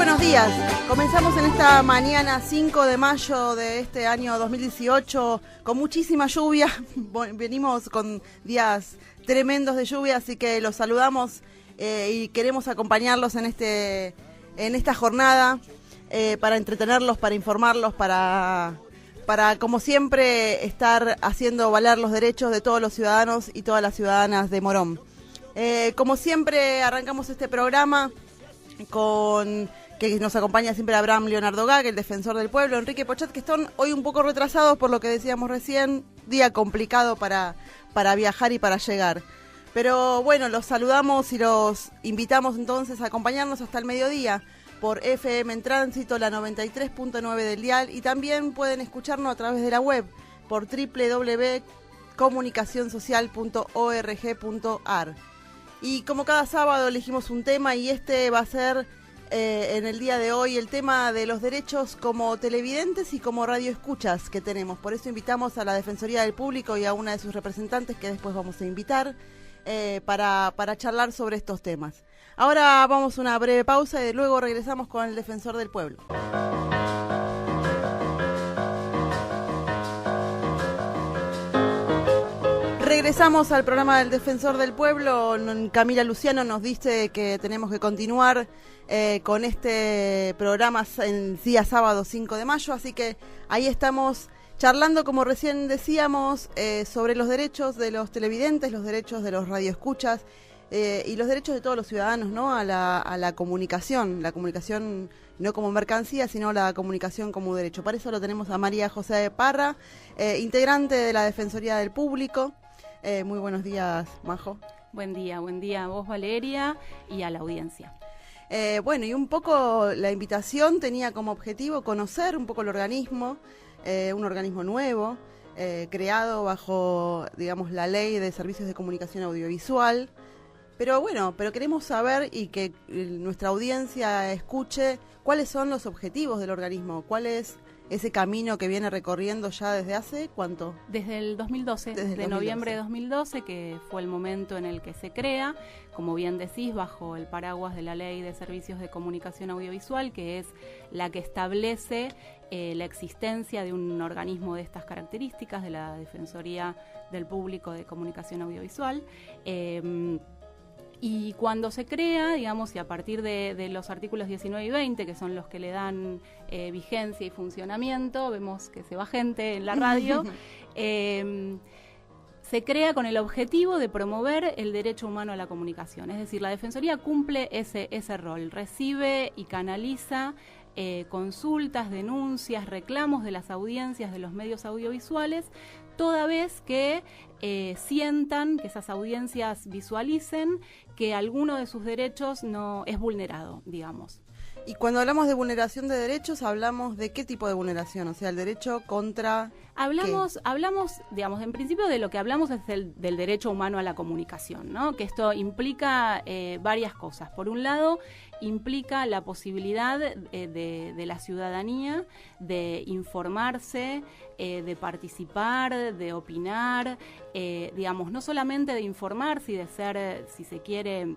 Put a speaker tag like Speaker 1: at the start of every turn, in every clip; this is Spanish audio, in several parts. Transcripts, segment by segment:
Speaker 1: buenos días. Comenzamos en esta mañana 5 de mayo de este año 2018 con muchísima lluvia. Venimos con días tremendos de lluvia, así que los saludamos y queremos acompañarlos en esta jornada para entretenerlos, para informarlos, para como siempre estar haciendo valer los derechos de todos los ciudadanos y todas las ciudadanas de Morón. Como siempre arrancamos este programa con que nos acompaña siempre Abraham Leonardo Gag, el defensor del pueblo, Enrique Pochet, que están hoy un poco retrasados por lo que decíamos recién, día complicado para viajar y para llegar. Pero bueno, los saludamos y los invitamos entonces a acompañarnos hasta el mediodía por FM en Tránsito, la 93.9 del dial, y también pueden escucharnos a través de la web por www.comunicacionsocial.org.ar. Y como cada sábado elegimos un tema y este va a ser en el día de hoy el tema de los derechos como televidentes y como radioescuchas que tenemos. Por eso invitamos a la Defensoría del Público y a una de sus representantes que después vamos a invitar para charlar sobre estos temas. Ahora vamos a una breve pausa y luego regresamos con el Defensor del Pueblo. Regresamos al programa del Defensor del Pueblo. Camila Luciano nos dice que tenemos que continuar con este programa en día sábado 5 de mayo, así que ahí estamos charlando, como recién decíamos, sobre los derechos de los televidentes, los derechos de los radioescuchas y los derechos de todos los ciudadanos, ¿no? a la comunicación no como mercancía, sino la comunicación como derecho. Para eso lo tenemos a María José Parra, integrante de la Defensoría del Público. Muy buenos días, Majo.
Speaker 2: Buen día a vos, Valeria, y a la audiencia.
Speaker 1: Bueno, y un poco la invitación tenía como objetivo conocer un poco el organismo, un organismo nuevo, creado bajo, digamos, la Ley de Servicios de Comunicación Audiovisual. Pero queremos saber y que nuestra audiencia escuche cuáles son los objetivos del organismo, cuál es ese camino que viene recorriendo ya desde hace ¿cuánto?
Speaker 2: Desde el 2012, desde noviembre de 2012, que fue el momento en el que se crea, como bien decís, bajo el paraguas de la Ley de Servicios de Comunicación Audiovisual, que es la que establece la existencia de un organismo de estas características, de la Defensoría del Público de Comunicación Audiovisual. Y cuando se crea, digamos, y a partir de los artículos 19 y 20, que son los que le dan vigencia y funcionamiento, vemos que se va gente en la radio, se crea con el objetivo de promover el derecho humano a la comunicación. Es decir, la Defensoría cumple ese rol, recibe y canaliza consultas, denuncias, reclamos de las audiencias de los medios audiovisuales, toda vez que sientan, que esas audiencias visualicen que alguno de sus derechos no es vulnerado, digamos.
Speaker 1: Y cuando hablamos de vulneración de derechos, ¿hablamos de qué tipo de vulneración? O sea, el derecho contra... Hablamos, digamos, en principio de lo que hablamos es del derecho humano a la comunicación, ¿no? Que esto implica varias cosas. Por un lado, implica la posibilidad de la ciudadanía de informarse, de participar, de opinar, digamos, no solamente de informarse y de ser, si se quiere,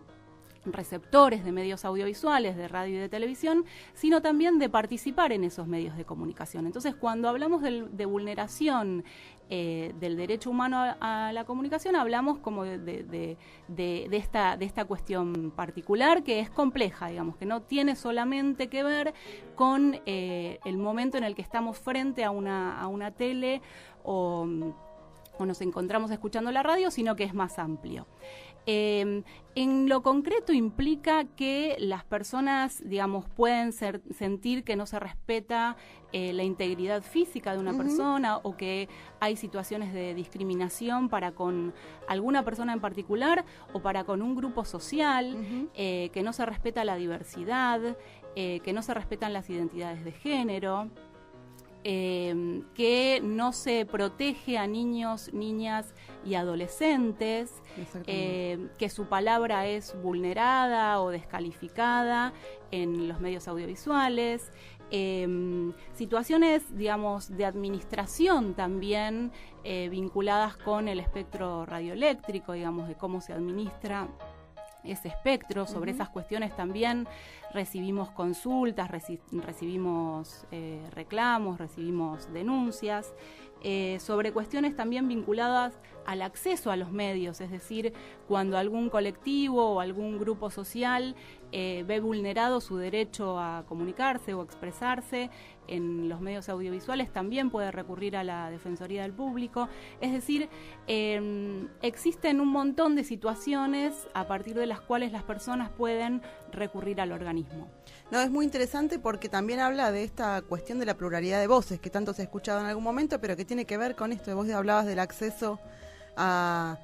Speaker 1: receptores de medios audiovisuales, de radio y de televisión, sino también de participar en esos medios de comunicación. Entonces, cuando hablamos de vulneración del derecho humano a la comunicación, hablamos como de esta cuestión particular, que es compleja, digamos, que no tiene solamente que ver con el momento en el que estamos frente a una tele o nos encontramos escuchando la radio, sino que es más amplio. En lo concreto implica que las personas, digamos, pueden sentir que no se respeta la integridad física de una persona, o que hay situaciones de discriminación para con alguna persona en particular o para con un grupo social, que no se respeta la diversidad, que no se respetan las identidades de género. Que no se protege a niños, niñas y adolescentes, que su palabra es vulnerada o descalificada en los medios audiovisuales, situaciones, digamos, de administración también vinculadas con el espectro radioeléctrico, digamos, de cómo se administra
Speaker 2: ese espectro. Sobre esas cuestiones también recibimos consultas, recibimos reclamos, recibimos denuncias. Sobre cuestiones también vinculadas al acceso a los medios, es decir, cuando algún colectivo o algún grupo social ve vulnerado su derecho a comunicarse o expresarse en los medios audiovisuales, también puede recurrir a la Defensoría del Público. Es decir, existen un montón de situaciones a partir de las cuales las personas pueden recurrir al organismo.
Speaker 1: No, es muy interesante porque también habla de esta cuestión de la pluralidad de voces, que tanto se ha escuchado en algún momento, pero que tiene que ver con esto. Vos hablabas del acceso a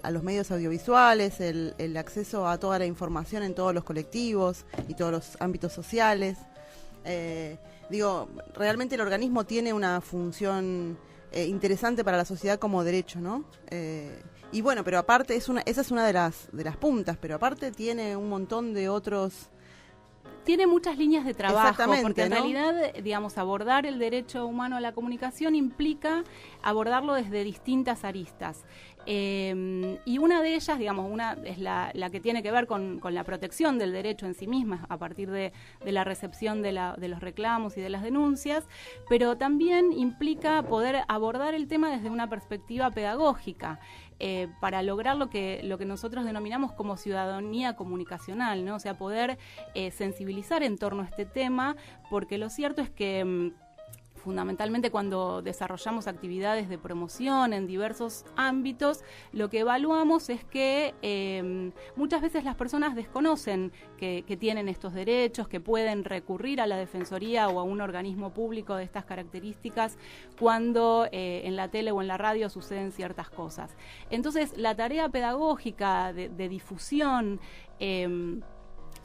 Speaker 1: los medios audiovisuales, el acceso a toda la información en todos los colectivos y todos los ámbitos sociales. Realmente el organismo tiene una función interesante para la sociedad como derecho, ¿no? Y bueno, pero aparte esa es una de las puntas, pero aparte tiene un montón de otros.
Speaker 2: Tiene muchas líneas de trabajo, porque en
Speaker 1: ¿no?
Speaker 2: realidad, abordar el derecho humano a la comunicación implica abordarlo desde distintas aristas. Y una de ellas, una es la que tiene que ver con la protección del derecho en sí misma, a partir de la recepción de los reclamos y de las denuncias, pero también implica poder abordar el tema desde una perspectiva pedagógica. Para lograr lo que nosotros denominamos como ciudadanía comunicacional, ¿no? O sea, poder sensibilizar en torno a este tema, porque lo cierto es que fundamentalmente cuando desarrollamos actividades de promoción en diversos ámbitos, lo que evaluamos es que muchas veces las personas desconocen que tienen estos derechos, que pueden recurrir a la Defensoría o a un organismo público de estas características cuando en la tele o en la radio suceden ciertas cosas. Entonces, la tarea pedagógica de difusión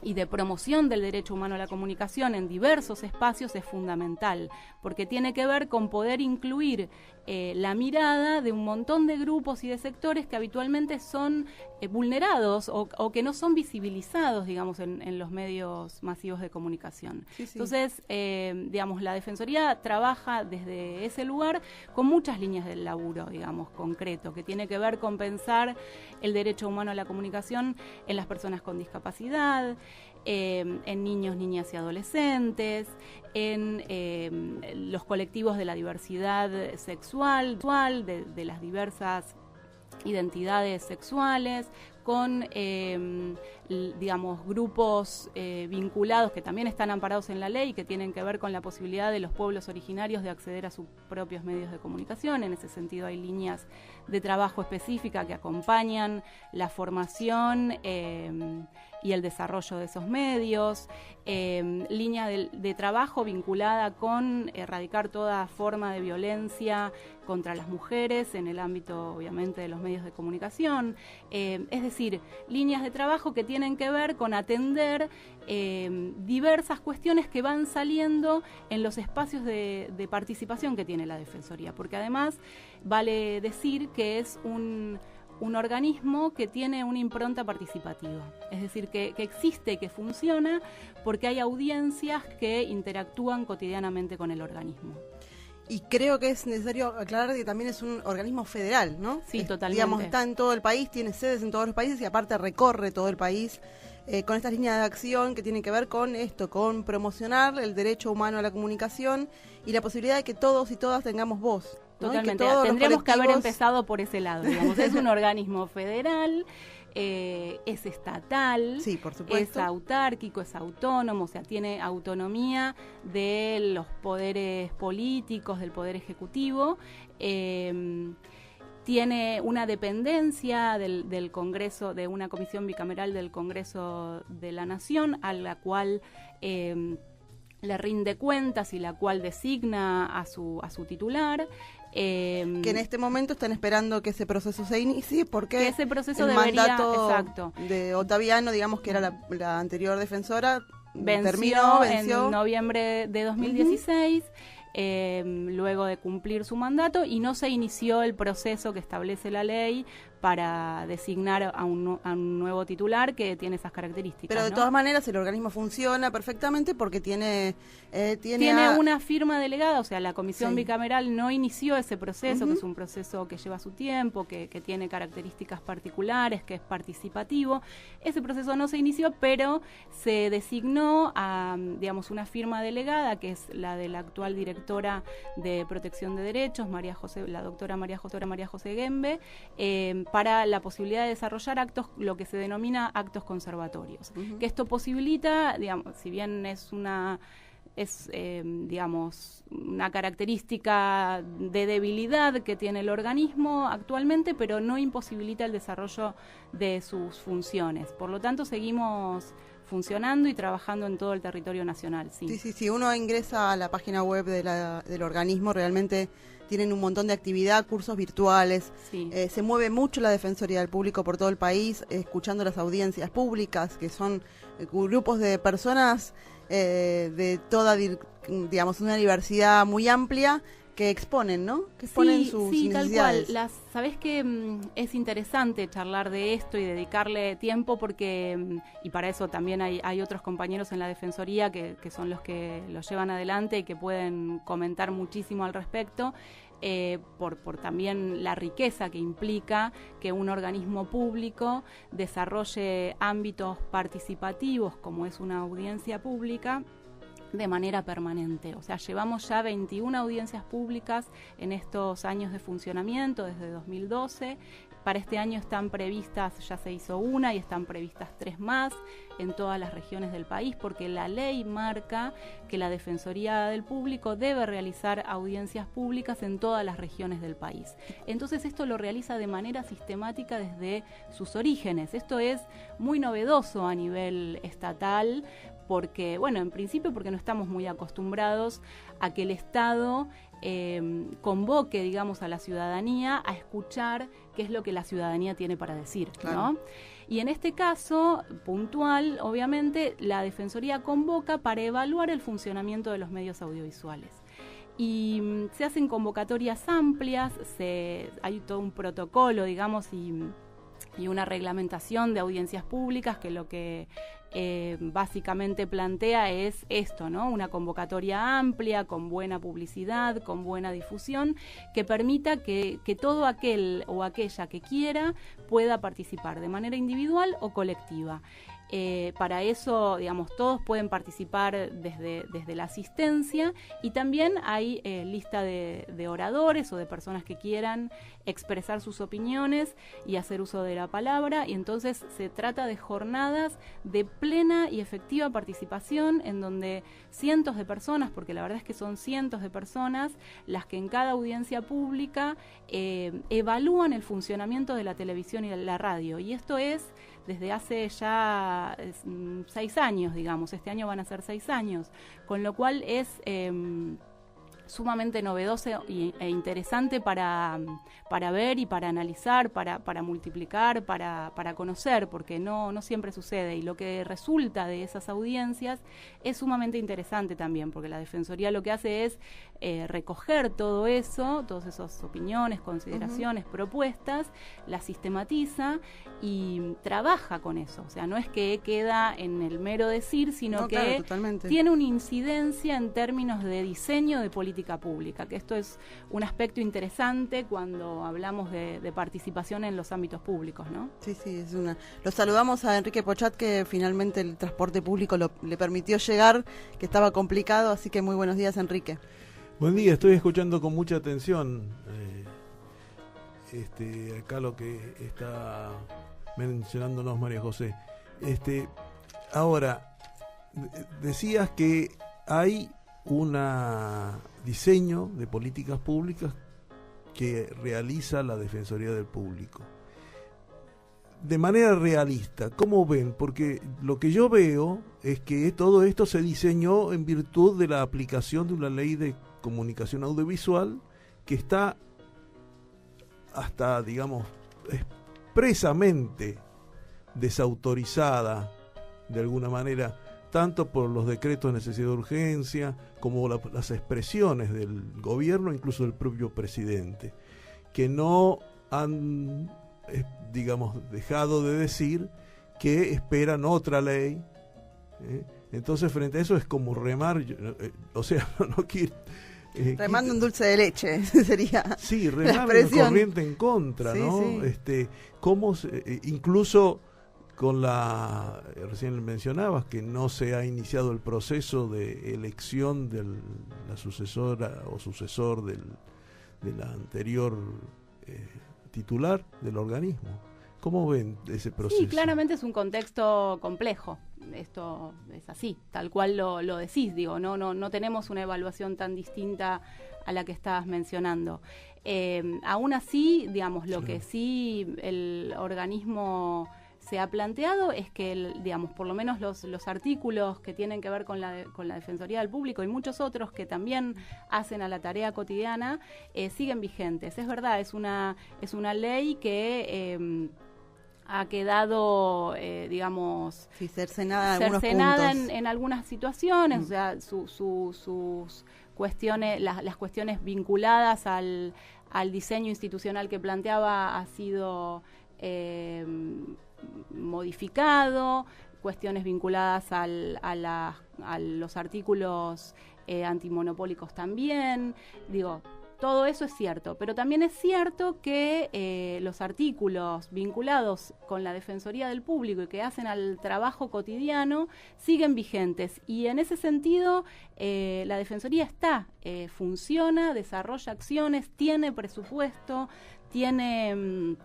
Speaker 2: y de promoción del derecho humano a la comunicación en diversos espacios es fundamental, porque tiene que ver con poder incluir la mirada de un montón de grupos y de sectores que habitualmente son vulnerados o que no son visibilizados, en los medios masivos de comunicación. Sí. Entonces, la Defensoría trabaja desde ese lugar con muchas líneas del laburo, concreto, que tiene que ver con pensar el derecho humano a la comunicación en las personas con discapacidad, en niños, niñas y adolescentes, en los colectivos de la diversidad sexual, de las diversas identidades sexuales, con grupos vinculados que también están amparados en la ley, que tienen que ver con la posibilidad de los pueblos originarios de acceder a sus propios medios de comunicación. En ese sentido hay líneas de trabajo específicas que acompañan la formación y el desarrollo de esos medios, línea de trabajo vinculada con erradicar toda forma de violencia contra las mujeres en el ámbito, obviamente, de los medios de comunicación. Es decir, líneas de trabajo que tienen que ver con atender diversas cuestiones que van saliendo en los espacios de participación que tiene la Defensoría, porque además vale decir que es un organismo que tiene una impronta participativa, es decir, que existe y que funciona porque hay audiencias que interactúan cotidianamente con el organismo.
Speaker 1: Y creo que es necesario aclarar que también es un organismo federal, ¿no?
Speaker 2: Sí, totalmente.
Speaker 1: Está en todo el país, tiene sedes en todos los países y aparte recorre todo el país con estas líneas de acción que tienen que ver con esto, con promocionar el derecho humano a la comunicación y la posibilidad de que todos y todas tengamos voz, ¿no?
Speaker 2: Totalmente. Tendríamos que haber empezado por ese lado, Es un organismo federal, es estatal,
Speaker 1: sí, por supuesto,
Speaker 2: es autárquico, es autónomo, o sea, tiene autonomía de los poderes políticos, del poder ejecutivo, tiene una dependencia del Congreso, de una comisión bicameral del Congreso de la Nación, a la cual le rinde cuentas y la cual designa a su titular.
Speaker 1: Que en este momento están esperando que ese proceso se inicie porque
Speaker 2: ese proceso
Speaker 1: el
Speaker 2: mandato
Speaker 1: de Ottaviano, que era la anterior defensora,
Speaker 2: venció en noviembre de 2016. Luego de cumplir su mandato, y no se inició el proceso que establece la ley para designar a un nuevo titular que tiene esas características.
Speaker 1: Pero de todas maneras el organismo funciona perfectamente porque tiene
Speaker 2: una firma delegada, o sea, la comisión bicameral no inició ese proceso, que es un proceso que lleva su tiempo, que tiene características particulares, que es participativo. Ese proceso no se inició, pero se designó a, digamos, una firma delegada, que es la de la actual directora de Protección de Derechos, la doctora María José Gembe, para la posibilidad de desarrollar actos, lo que se denomina actos conservatorios. Que esto posibilita, digamos, si bien digamos, una característica de debilidad que tiene el organismo actualmente, pero no imposibilita el desarrollo de sus funciones. Por lo tanto, seguimos funcionando y trabajando en todo el territorio nacional.
Speaker 1: Sí, uno ingresa a la página web del organismo, realmente tienen un montón de actividad, cursos virtuales, se mueve mucho la Defensoría del Público por todo el país, escuchando las audiencias públicas, que son grupos de personas de toda, digamos, una diversidad muy amplia, que exponen, ¿no? Que exponen sus necesidades.
Speaker 2: Tal cual. Sabés que es interesante charlar de esto y dedicarle tiempo porque, y para eso también hay otros compañeros en la Defensoría que son los que lo llevan adelante y que pueden comentar muchísimo al respecto, por también la riqueza que implica que un organismo público desarrolle ámbitos participativos como es una audiencia pública de manera permanente. O sea, llevamos ya 21 audiencias públicas en estos años de funcionamiento, desde 2012. Para este año están previstas, ya se hizo una y están previstas 3 más en todas las regiones del país, porque la ley marca que la Defensoría del Público debe realizar audiencias públicas en todas las regiones del país. Entonces esto lo realiza de manera sistemática desde sus orígenes. Esto es muy novedoso a nivel estatal, porque, bueno, en principio porque no estamos muy acostumbrados a que el Estado convoque, digamos, a la ciudadanía a escuchar qué es lo que la ciudadanía tiene para decir, ¿no? Y en este caso puntual, obviamente, la Defensoría convoca para evaluar el funcionamiento de los medios audiovisuales. Y se hacen convocatorias amplias, hay todo un protocolo, digamos, y una reglamentación de audiencias públicas que lo que básicamente plantea es esto, ¿no? Una convocatoria amplia, con buena publicidad, con buena difusión, que permita que todo aquel o aquella que quiera pueda participar de manera individual o colectiva. Para eso, digamos, todos pueden participar desde la asistencia, y también hay lista de oradores o de personas que quieran expresar sus opiniones y hacer uso de la palabra, y entonces se trata de jornadas de plena y efectiva participación en donde cientos de personas, porque la verdad es que son cientos de personas las que en cada audiencia pública evalúan el funcionamiento de la televisión y de la radio, y esto es desde hace ya 6 años, digamos. Este año van a ser 6 años, con lo cual es sumamente novedoso e interesante para ver y para analizar, para multiplicar, para conocer, porque no siempre sucede, y lo que resulta de esas audiencias es sumamente interesante también, porque la Defensoría lo que hace es recoger todo eso, todas esas opiniones, consideraciones, propuestas, las sistematiza y trabaja con eso. O sea, no es que queda en el mero decir, sino que tiene una incidencia en términos de diseño de política pública, que esto es un aspecto interesante cuando hablamos de participación en los ámbitos públicos, ¿no?
Speaker 1: Sí, Lo saludamos a Enrique Pochat, que finalmente el transporte público le permitió llegar, que estaba complicado, así que muy buenos días, Enrique.
Speaker 3: Buen día, estoy escuchando con mucha atención acá lo que está mencionándonos María José. Ahora, decías que hay un diseño de políticas públicas que realiza la Defensoría del Público. De manera realista, ¿cómo ven? Porque lo que yo veo es que todo esto se diseñó en virtud de la aplicación de una ley de comunicación audiovisual que está hasta, digamos, expresamente desautorizada de alguna manera, tanto por los decretos de necesidad de urgencia como las expresiones del gobierno, incluso del propio presidente, que no han digamos, dejado de decir que esperan otra ley. Entonces, frente a eso es como remar, o sea, no quiero...
Speaker 1: remando un dulce de leche, sería.
Speaker 3: Sí, remar una corriente en contra, sí, ¿no? Sí. Incluso con recién mencionabas que no se ha iniciado el proceso de elección de la sucesora o sucesor de la anterior titular del organismo. ¿Cómo ven ese proceso?
Speaker 2: Sí, claramente es un contexto complejo. Esto es así, tal cual lo decís, digo, no tenemos una evaluación tan distinta a la que estabas mencionando. Aún así, digamos, lo que sí el organismo se ha planteado es que, digamos, por lo menos los artículos que tienen que ver con la Defensoría del Público y muchos otros que también hacen a la tarea cotidiana, siguen vigentes. Es verdad, es una ley que... ha quedado, digamos, cercenada en algunas situaciones, o sea, sus cuestiones, las cuestiones vinculadas al diseño institucional que planteaba ha sido modificado, cuestiones vinculadas a los artículos antimonopólicos también, digo. Todo eso es cierto, pero también es cierto que los artículos vinculados con la Defensoría del Público y que hacen al trabajo cotidiano siguen vigentes. Y en ese sentido, la Defensoría funciona, desarrolla acciones, tiene presupuesto, tiene...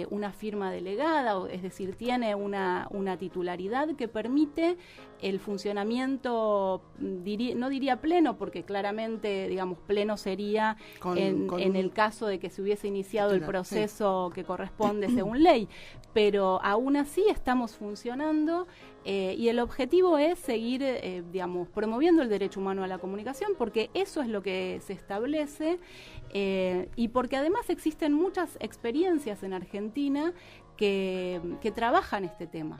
Speaker 2: una firma delegada, es decir, tiene una titularidad que permite el funcionamiento, no diría pleno, porque claramente, digamos, pleno sería en el caso de que se hubiese iniciado el proceso que corresponde según ley, pero aún así estamos funcionando y el objetivo es seguir, digamos, promoviendo el derecho humano a la comunicación, porque eso es lo que se establece y porque además existen muchas experiencias en Argentina que trabajan este tema.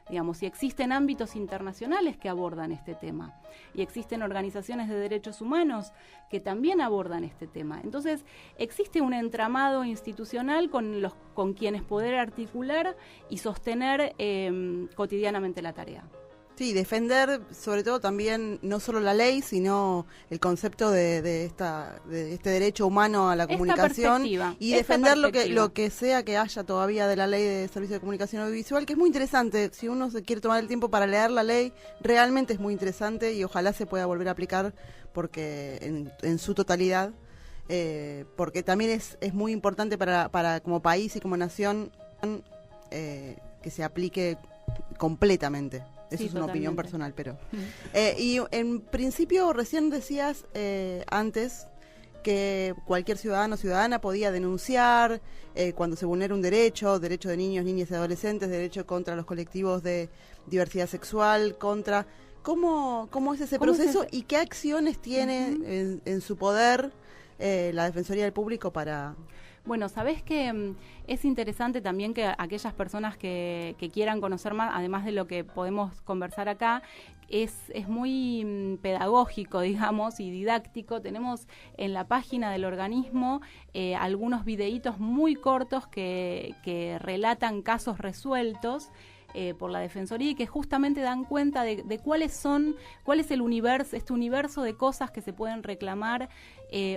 Speaker 2: Digamos, y existen ámbitos internacionales que abordan este tema y existen organizaciones de derechos humanos que también abordan este tema. Entonces, existe un entramado institucional con quienes poder articular y sostener cotidianamente la tarea.
Speaker 1: Sí, defender sobre todo también no solo la ley, sino el concepto de este derecho humano a la comunicación y defender lo que sea que haya todavía de la ley de servicio de comunicación audiovisual, que es muy interesante. Si uno se quiere tomar el tiempo para leer la ley, realmente es muy interesante y ojalá se pueda volver a aplicar porque en su totalidad, porque también es muy importante para como país y como nación que se aplique completamente. Eso es una opinión personal, pero... y en principio, recién decías antes que cualquier ciudadano o ciudadana podía denunciar cuando se vulnera un derecho de niños, niñas y adolescentes, derecho contra los colectivos de diversidad sexual, contra... ¿Cómo es ese proceso y qué acciones tiene en su poder la Defensoría del Público para...?
Speaker 2: Bueno, sabés que es interesante también que aquellas personas que quieran conocer más, además de lo que podemos conversar acá, es muy pedagógico, digamos, y didáctico. Tenemos en la página del organismo algunos videitos muy cortos que relatan casos resueltos por la Defensoría y que justamente dan cuenta de cuál es el universo, este universo de cosas que se pueden reclamar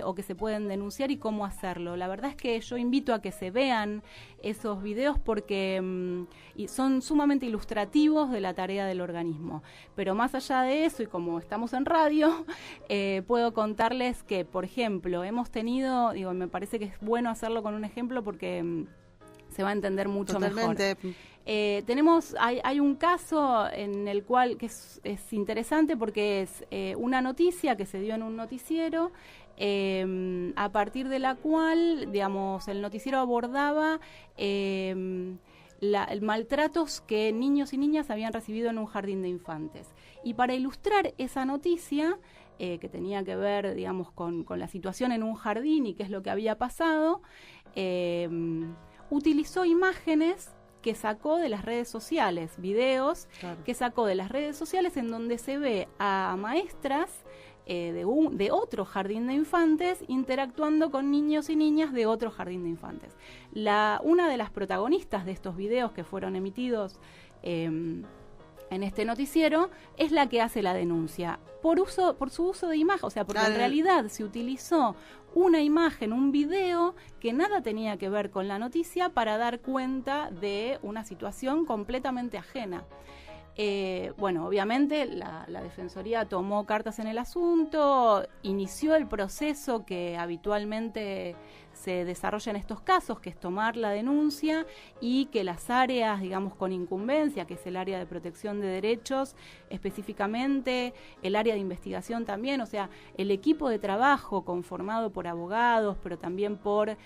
Speaker 2: o que se pueden denunciar y cómo hacerlo. La verdad es que yo invito a que se vean esos videos porque son sumamente ilustrativos de la tarea del organismo. Pero más allá de eso, y como estamos en radio, puedo contarles que, por ejemplo, hemos tenido, me parece que es bueno hacerlo con un ejemplo porque se va a entender mucho mejor. Hay un caso en el cual que es interesante porque es una noticia que se dio en un noticiero a partir de la cual, digamos, el noticiero abordaba maltratos que niños y niñas habían recibido en un jardín de infantes. Y para ilustrar esa noticia, que tenía que ver, digamos, con la situación en un jardín y qué es lo que había pasado, utilizó imágenes que sacó de las redes sociales, videos que sacó de las redes sociales en donde se ve a maestras de otro jardín de infantes interactuando con niños y niñas de otro jardín de infantes. Una de las protagonistas de estos videos que fueron emitidos en este noticiero es la que hace la denuncia por su uso de imagen, o sea, porque en realidad se utilizó una imagen, un video que nada tenía que ver con la noticia para dar cuenta de una situación completamente ajena. Bueno, obviamente la Defensoría tomó cartas en el asunto, inició el proceso que habitualmente se desarrolla en estos casos, que es tomar la denuncia y que las áreas, digamos, con incumbencia, que es el área de protección de derechos específicamente, el área de investigación también, o sea, el equipo de trabajo conformado por abogados, pero también por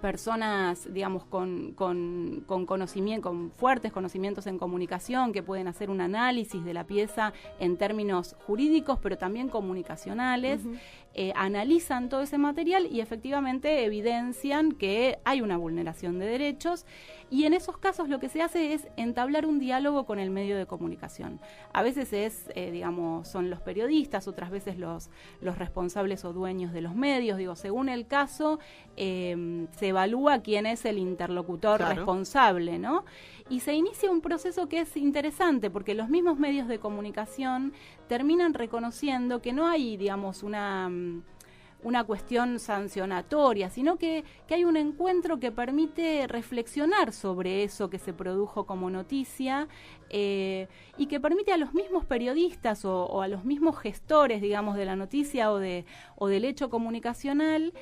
Speaker 2: personas, digamos, con conocimiento, con fuertes conocimientos en comunicación, que pueden hacer un análisis de la pieza en términos jurídicos, pero también comunicacionales, analizan todo ese material y efectivamente evidencian que hay una vulneración de derechos, y en esos casos lo que se hace es entablar un diálogo con el medio de comunicación. A veces es, digamos, son los periodistas, otras veces los responsables o dueños de los medios, digo, según el caso, se evalúa quién es el interlocutor responsable, ¿no? Y se inicia un proceso que es interesante, porque los mismos medios de comunicación terminan reconociendo que no hay, digamos, una cuestión sancionatoria, sino que hay un encuentro que permite reflexionar sobre eso que se produjo como noticia, y que permite a los mismos periodistas o a los mismos gestores, digamos, de la noticia o del hecho comunicacional,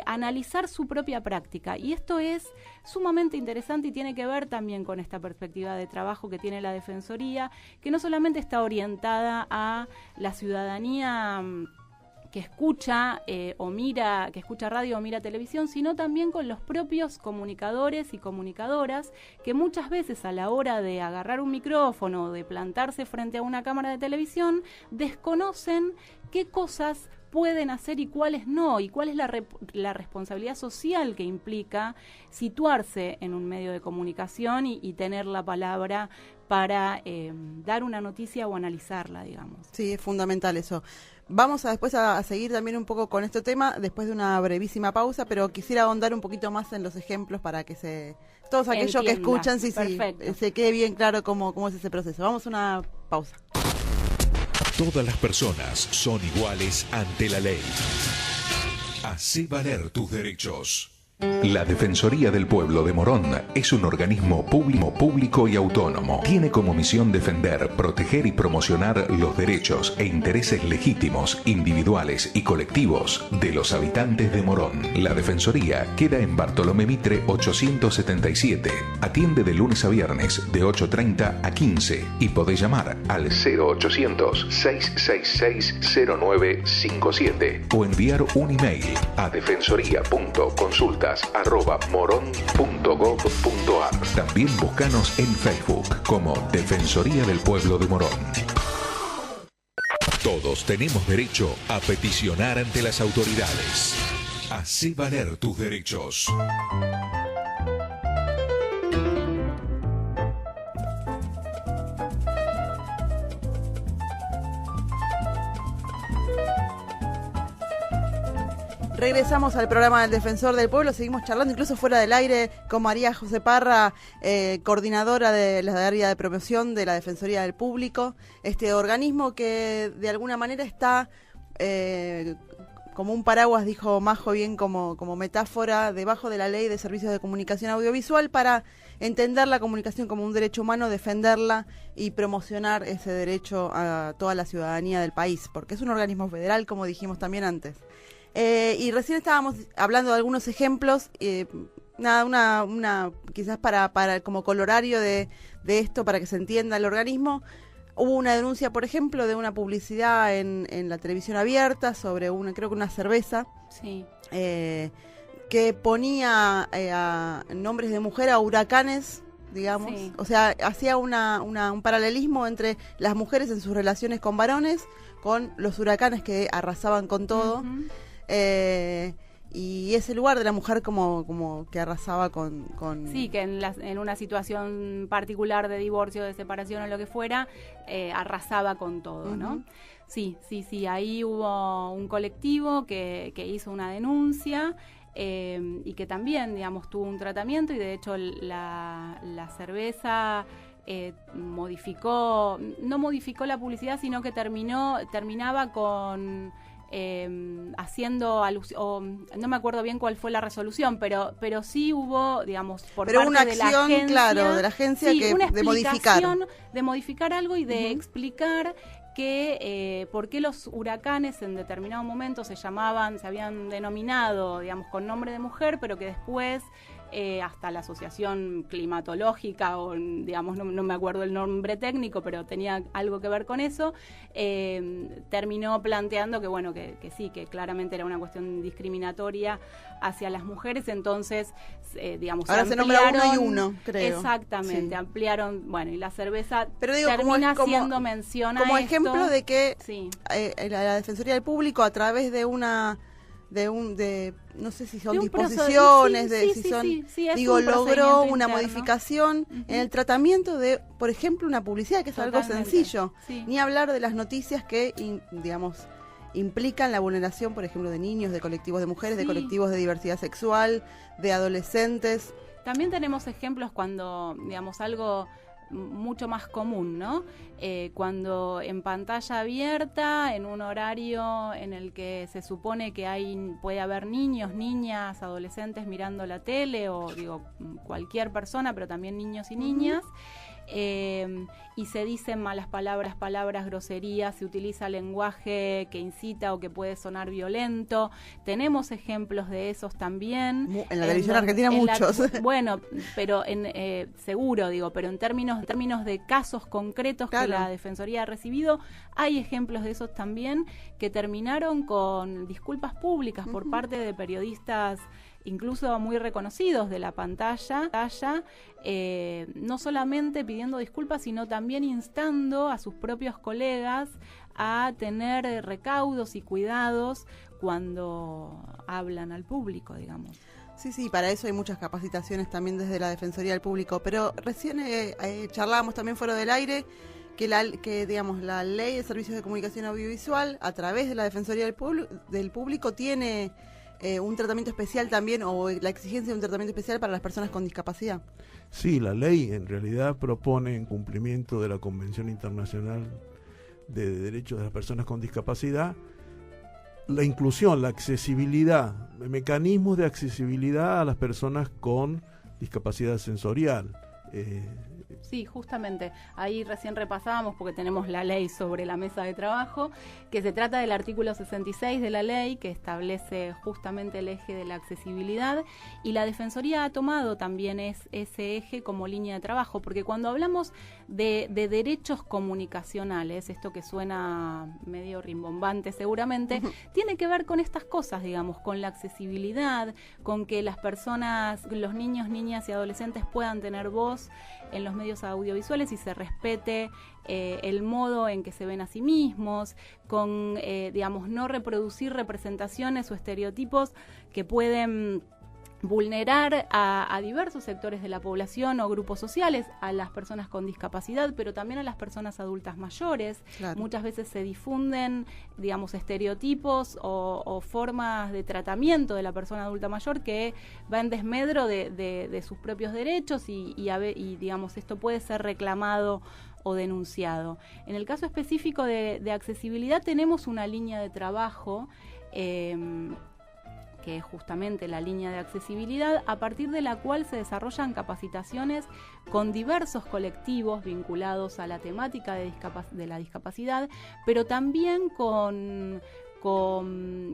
Speaker 2: analizar su propia práctica. Y esto es sumamente interesante y tiene que ver también con esta perspectiva de trabajo que tiene la Defensoría, que no solamente está orientada a la ciudadanía que escucha o mira, que escucha radio o mira televisión, sino también con los propios comunicadores y comunicadoras que muchas veces a la hora de agarrar un micrófono o de plantarse frente a una cámara de televisión desconocen qué cosas pueden hacer y cuáles no, y cuál es la responsabilidad social que implica situarse en un medio de comunicación y tener la palabra para dar una noticia o analizarla, digamos.
Speaker 1: Sí, es fundamental eso. Vamos después a seguir también un poco con este tema después de una brevísima pausa, pero quisiera ahondar un poquito más en los ejemplos para que todos aquellos que escuchan se quede bien claro cómo es ese proceso. Vamos a una pausa.
Speaker 4: Todas las personas son iguales ante la ley. Hacé valer tus derechos. La Defensoría del Pueblo de Morón es un organismo público y autónomo. Tiene como misión defender, proteger y promocionar los derechos e intereses legítimos, individuales y colectivos de los habitantes de Morón. La Defensoría queda en Bartolomé Mitre 877. Atiende de lunes a viernes de 8:30 a 15 y podés llamar al 0800-666-0957 o enviar un email a defensoría.consultas@moron.gov.ar. También búscanos en Facebook como Defensoría del Pueblo de Morón. Todos tenemos derecho a peticionar ante las autoridades. Hacé valer tus derechos.
Speaker 1: Regresamos al programa del Defensor del Pueblo, seguimos charlando incluso fuera del aire con María José Parra, coordinadora de la área de promoción de la Defensoría del Público, este organismo que de alguna manera está como un paraguas, dijo Majo bien, como metáfora, debajo de la Ley de Servicios de Comunicación Audiovisual para entender la comunicación como un derecho humano, defenderla y promocionar ese derecho a toda la ciudadanía del país, porque es un organismo federal, como dijimos también antes. Y recién estábamos hablando de algunos ejemplos, quizás para como colorario de esto, para que se entienda el organismo. Hubo una denuncia, por ejemplo, de una publicidad en la televisión abierta sobre creo que una cerveza,
Speaker 2: sí.
Speaker 1: Que ponía nombres de mujer a huracanes, digamos, sí. O sea, hacía un paralelismo entre las mujeres en sus relaciones con varones, con los huracanes que arrasaban con todo. Uh-huh. y ese lugar de la mujer como que arrasaba con...
Speaker 2: Sí, que en una situación particular de divorcio, de separación o lo que fuera, arrasaba con todo, ¿no? Sí, ahí hubo un colectivo que hizo una denuncia y que también, digamos, tuvo un tratamiento, y de hecho la cerveza... no modificó la publicidad, sino que terminaba con haciendo alusión, no me acuerdo bien cuál fue la resolución, pero sí hubo, digamos, por parte
Speaker 1: una
Speaker 2: de
Speaker 1: acción,
Speaker 2: la agencia,
Speaker 1: claro, de la agencia,
Speaker 2: sí,
Speaker 1: que
Speaker 2: una
Speaker 1: de modificar
Speaker 2: algo y de explicar que por qué los huracanes en determinado momento se habían denominado, digamos, con nombre de mujer, pero que después hasta la asociación climatológica, o digamos, no me acuerdo el nombre técnico, pero tenía algo que ver con eso, terminó planteando que bueno, que sí, que claramente era una cuestión discriminatoria hacia las mujeres. Entonces, digamos,
Speaker 1: ahora se nombra uno y uno, creo.
Speaker 2: Exactamente, ampliaron, bueno, y la cerveza
Speaker 1: termina
Speaker 2: haciendo mención a esto.
Speaker 1: Como ejemplo de que
Speaker 2: sí.
Speaker 1: La Defensoría del Público, a través de no sé si son
Speaker 2: de
Speaker 1: disposiciones,
Speaker 2: logró
Speaker 1: logró una modificación en el tratamiento de, por ejemplo, una publicidad, que es algo sencillo.
Speaker 2: Sí.
Speaker 1: Ni hablar de las noticias que, digamos, implican la vulneración, por ejemplo, de niños, de colectivos de mujeres, de colectivos de diversidad sexual, de adolescentes.
Speaker 2: También tenemos ejemplos cuando, digamos, algo mucho más común, ¿no? Cuando en pantalla abierta, en un horario en el que se supone que puede haber niños, niñas, adolescentes mirando la tele, o digo, cualquier persona, pero también niños y niñas, y se dicen malas palabras, groserías, se utiliza lenguaje que incita o que puede sonar violento. Tenemos ejemplos de esos también.
Speaker 1: En la televisión argentina muchos.
Speaker 2: Bueno, pero seguro, digo, pero en términos de casos concretos, claro, que la Defensoría ha recibido, hay ejemplos de esos también que terminaron con disculpas públicas por parte de periodistas incluso muy reconocidos de la pantalla, no solamente pidiendo disculpas, sino también instando a sus propios colegas a tener recaudos y cuidados cuando hablan al público, digamos.
Speaker 1: Sí, para eso hay muchas capacitaciones también desde la Defensoría del Público, pero recién charlábamos también fuera del aire que digamos, la Ley de Servicios de Comunicación Audiovisual, a través de la Defensoría del Público, tiene un tratamiento especial también, o la exigencia de un tratamiento especial para las personas con discapacidad.
Speaker 3: Sí, la ley en realidad propone, en cumplimiento de la Convención Internacional de Derechos de las Personas con Discapacidad, la inclusión, la accesibilidad, mecanismos de accesibilidad a las personas con discapacidad sensorial.
Speaker 2: Sí, justamente, ahí recién repasábamos, porque tenemos la ley sobre la mesa de trabajo, que se trata del artículo 66 de la ley, que establece justamente el eje de la accesibilidad, y la Defensoría ha tomado también ese eje como línea de trabajo, porque cuando hablamos de derechos comunicacionales, esto que suena medio rimbombante seguramente, tiene que ver con estas cosas, digamos, con la accesibilidad, con que las personas, los niños, niñas y adolescentes puedan tener voz en los medios audiovisuales y se respete el modo en que se ven a sí mismos, con, digamos, no reproducir representaciones o estereotipos que pueden vulnerar a diversos sectores de la población o grupos sociales, a las personas con discapacidad, pero también a las personas adultas mayores. Claro. Muchas veces se difunden, digamos, estereotipos o formas de tratamiento de la persona adulta mayor que va en desmedro de sus propios derechos y digamos, esto puede ser reclamado o denunciado. En el caso específico de accesibilidad tenemos una línea de trabajo que es justamente la línea de accesibilidad, a partir de la cual se desarrollan capacitaciones con diversos colectivos vinculados a la temática de la discapacidad, pero también con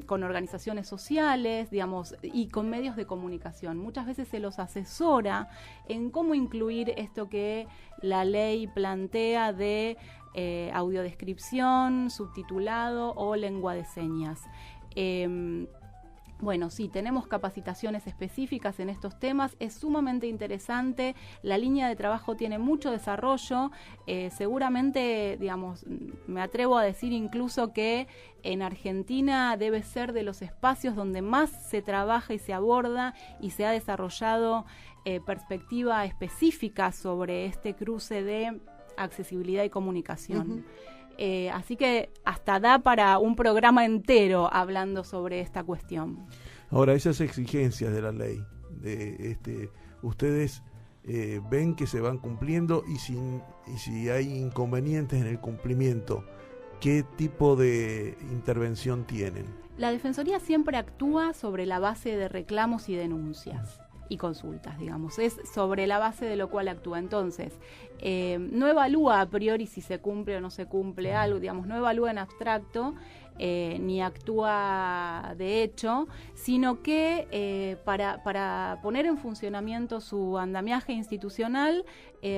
Speaker 2: organizaciones sociales, digamos, y con medios de comunicación. Muchas veces se los asesora en cómo incluir esto que la ley plantea de audiodescripción, subtitulado o lengua de señas. Bueno, sí, tenemos capacitaciones específicas en estos temas, es sumamente interesante, la línea de trabajo tiene mucho desarrollo, seguramente, digamos, me atrevo a decir incluso que en Argentina debe ser de los espacios donde más se trabaja y se aborda y se ha desarrollado perspectiva específica sobre este cruce de accesibilidad y comunicación. Así que hasta da para un programa entero hablando sobre esta cuestión.
Speaker 3: Ahora, esas exigencias de la ley, ustedes ven que se van cumpliendo y si hay inconvenientes en el cumplimiento, ¿qué tipo de intervención tienen?
Speaker 2: La Defensoría siempre actúa sobre la base de reclamos y denuncias y consultas, digamos, es sobre la base de lo cual actúa. Entonces, no evalúa a priori si se cumple o no se cumple algo, digamos, no evalúa en abstracto, ni actúa de hecho, sino que para poner en funcionamiento su andamiaje institucional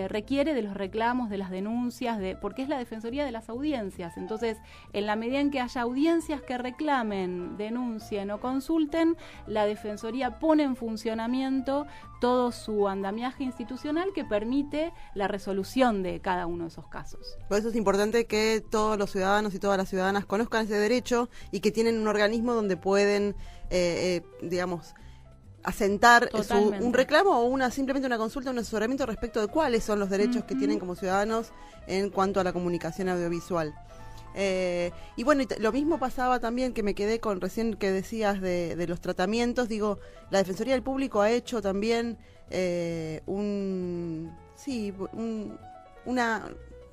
Speaker 2: requiere de los reclamos, de las denuncias, porque es la Defensoría de las audiencias. Entonces, en la medida en que haya audiencias que reclamen, denuncien o consulten, la Defensoría pone en funcionamiento todo su andamiaje institucional que permite la resolución de cada uno de esos casos.
Speaker 1: Por eso es importante que todos los ciudadanos y todas las ciudadanas conozcan ese derecho y que tienen un organismo donde pueden, digamos, asentar un reclamo o simplemente una consulta, un asesoramiento respecto de cuáles son los derechos que tienen como ciudadanos en cuanto a la comunicación audiovisual. Y bueno, lo mismo pasaba también, que me quedé con recién que decías de los tratamientos. Digo, la Defensoría del Público ha hecho también una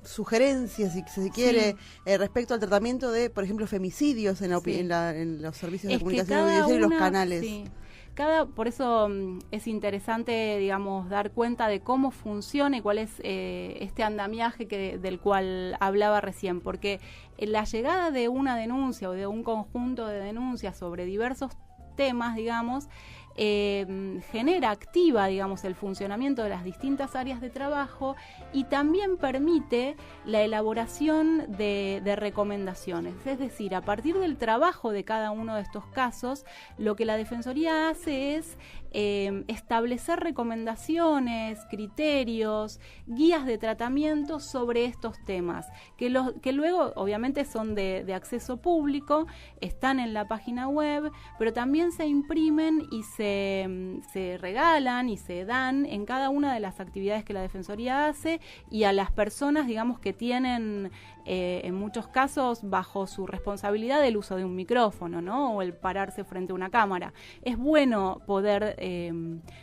Speaker 1: sugerencia, si se quiere, respecto al tratamiento de, por ejemplo, femicidios en los servicios de comunicación audiovisual y los canales.
Speaker 2: Sí. Por eso es interesante, digamos, dar cuenta de cómo funciona y cuál es este andamiaje del cual hablaba recién, porque la llegada de una denuncia o de un conjunto de denuncias sobre diversos temas, digamos, activa, digamos, el funcionamiento de las distintas áreas de trabajo y también permite la elaboración de recomendaciones. Es decir, a partir del trabajo de cada uno de estos casos, lo que la Defensoría hace es establecer recomendaciones, criterios, guías de tratamiento sobre estos temas, que luego obviamente son de acceso público, están en la página web, pero también se imprimen y se regalan y se dan en cada una de las actividades que la Defensoría hace y a las personas, digamos, que tienen en muchos casos bajo su responsabilidad el uso de un micrófono, ¿no? O el pararse frente a una cámara. Es bueno poder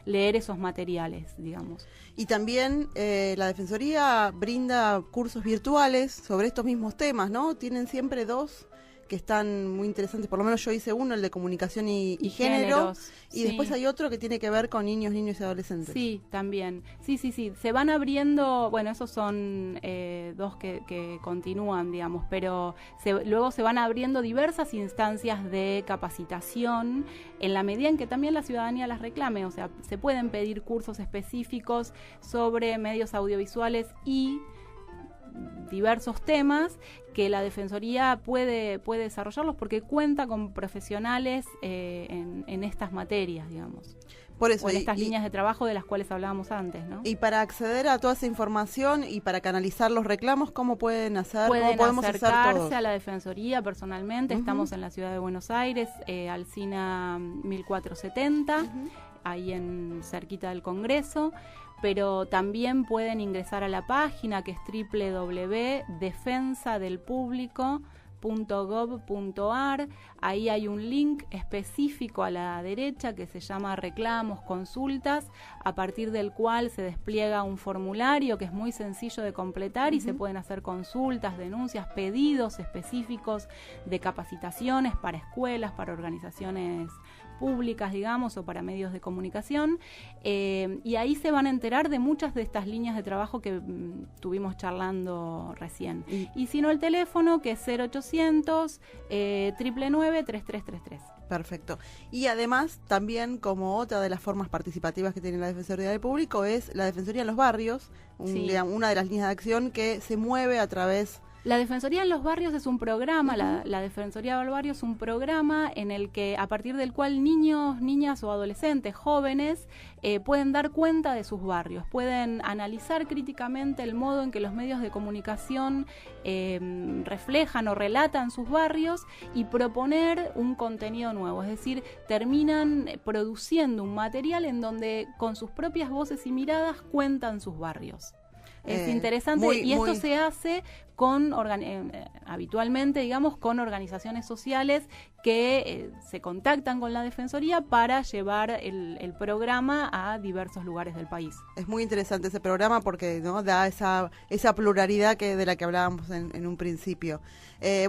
Speaker 2: leer esos materiales, digamos.
Speaker 1: Y también la Defensoría brinda cursos virtuales sobre estos mismos temas, ¿no? Tienen siempre 2 que están muy interesantes, por lo menos yo hice uno, el de comunicación y género, y después hay otro que tiene que ver con niños y adolescentes.
Speaker 2: Sí, también. Sí, se van abriendo, bueno, esos son 2 que continúan, digamos, pero luego se van abriendo diversas instancias de capacitación en la medida en que también la ciudadanía las reclame, o sea, se pueden pedir cursos específicos sobre medios audiovisuales y diversos temas que la Defensoría puede desarrollarlos porque cuenta con profesionales en estas materias, digamos.
Speaker 1: Por eso,
Speaker 2: o en estas líneas de trabajo de las cuales hablábamos antes, ¿no?
Speaker 1: Y para acceder a toda esa información y para canalizar los reclamos, ¿cómo pueden hacer? ¿Cómo podemos
Speaker 2: acercarse a la Defensoría personalmente? Estamos en la ciudad de Buenos Aires, Alsina 1470, ahí cerquita del Congreso. Pero también pueden ingresar a la página que es www.defensadelpublico.gov.ar. Ahí hay un link específico a la derecha que se llama reclamos, consultas, a partir del cual se despliega un formulario que es muy sencillo de completar y se pueden hacer consultas, denuncias, pedidos específicos de capacitaciones para escuelas, para organizaciones públicas, digamos, o para medios de comunicación, y ahí se van a enterar de muchas de estas líneas de trabajo que tuvimos charlando recién. Y si no, el teléfono, que es 0800 999 3333.
Speaker 1: Perfecto. Y además, también como otra de las formas participativas que tiene la Defensoría del Público es la Defensoría en los barrios, una de las líneas de acción que se mueve a través
Speaker 2: La Defensoría en los Barrios es un programa, la Defensoría del Barrio es un programa en el que, a partir del cual niños, niñas o adolescentes, jóvenes, pueden dar cuenta de sus barrios, pueden analizar críticamente el modo en que los medios de comunicación reflejan o relatan sus barrios y proponer un contenido nuevo, es decir, terminan produciendo un material en donde con sus propias voces y miradas cuentan sus barrios. Es interesante y esto se hace con habitualmente, digamos, con organizaciones sociales que se contactan con la Defensoría para llevar el programa a diversos lugares del país.
Speaker 1: Es muy interesante ese programa porque, ¿no?, da esa pluralidad de la que hablábamos en un principio.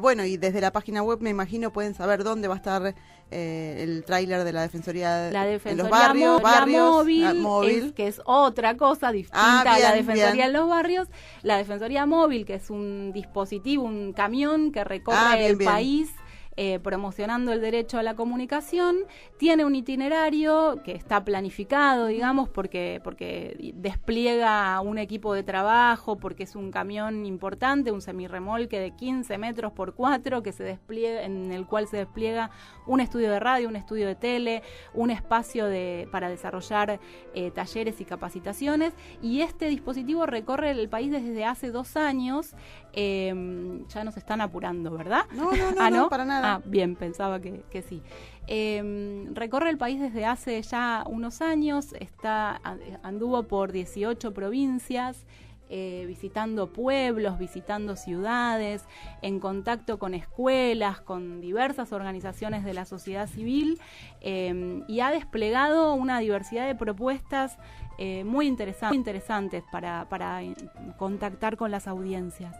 Speaker 1: Bueno, y desde la página web me imagino pueden saber dónde va a estar el tráiler de la Defensoría en los barrios.
Speaker 2: Móvil. Que es otra cosa distinta a la Defensoría en los barrios. La Defensoría Móvil, que es un dispositivo, un camión que recorre el país promocionando el derecho a la comunicación, tiene un itinerario que está planificado, digamos, porque despliega un equipo de trabajo, porque es un camión importante, un semirremolque de 15 metros por 4 que se despliega, en el cual se despliega un estudio de radio, un estudio de tele, un espacio para desarrollar talleres y capacitaciones, y este dispositivo recorre el país desde hace 2 años. Ya nos están apurando, ¿verdad?
Speaker 1: No, para nada.
Speaker 2: Bien, pensaba que sí. Recorre el país desde hace ya unos años, anduvo por 18 provincias, visitando pueblos, visitando ciudades, en contacto con escuelas, con diversas organizaciones de la sociedad civil, y ha desplegado una diversidad de propuestas muy interesantes para contactar con las audiencias.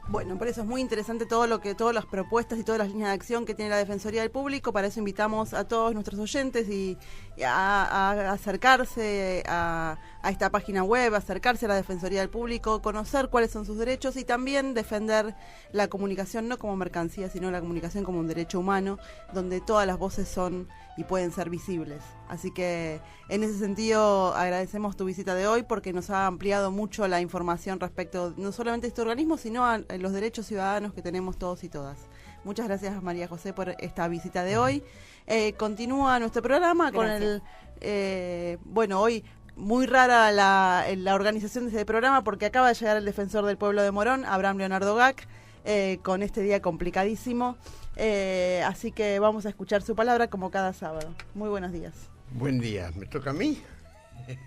Speaker 1: Bueno, por eso es muy interesante todas las propuestas y todas las líneas de acción que tiene la Defensoría del Público. Para eso invitamos a todos nuestros oyentes y a acercarse a esta página web, acercarse a la Defensoría del Público, conocer cuáles son sus derechos y también defender la comunicación no como mercancía, sino la comunicación como un derecho humano, donde todas las voces son y pueden ser visibles. Así que en ese sentido agradecemos tu visita de hoy porque nos ha ampliado mucho la información respecto no solamente a este organismo, sino a los derechos ciudadanos que tenemos todos y todas. Muchas gracias, María José, por esta visita de hoy. Continúa nuestro programa. Gracias. Con hoy muy rara la organización de este programa porque acaba de llegar el defensor del pueblo de Morón, Abraham Leonardo Gac, con este día complicadísimo. Así que vamos a escuchar su palabra como cada sábado. Muy buenos días.
Speaker 5: Buen día. ¿Me toca a mí?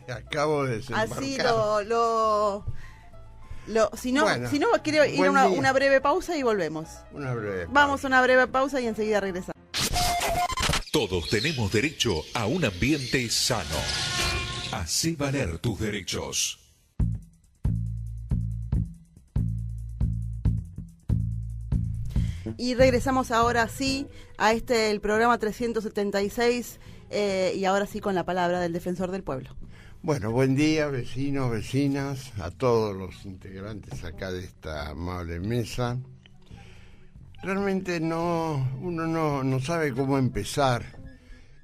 Speaker 5: Acabo de desembarcar.
Speaker 1: Así si no, quiero ir a una breve pausa y volvemos. Vamos a una breve pausa y enseguida regresamos.
Speaker 4: Todos tenemos derecho a un ambiente sano. Hacé valer tus derechos.
Speaker 1: Y regresamos ahora sí a el programa 376 y ahora sí con la palabra del Defensor del Pueblo.
Speaker 5: Bueno, buen día, vecinos, vecinas, a todos los integrantes acá de esta amable mesa. Realmente uno no sabe cómo empezar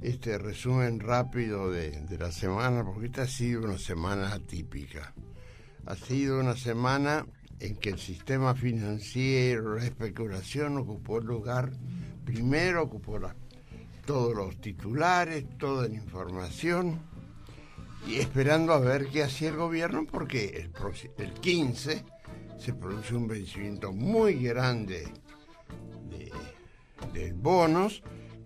Speaker 5: este resumen rápido de la semana, porque esta ha sido una semana atípica. Ha sido una semana en que el sistema financiero, la especulación ocupó el lugar, primero ocupó todos los titulares, toda la información, y esperando a ver qué hacía el gobierno, porque el 15 se produce un vencimiento muy grande de bonos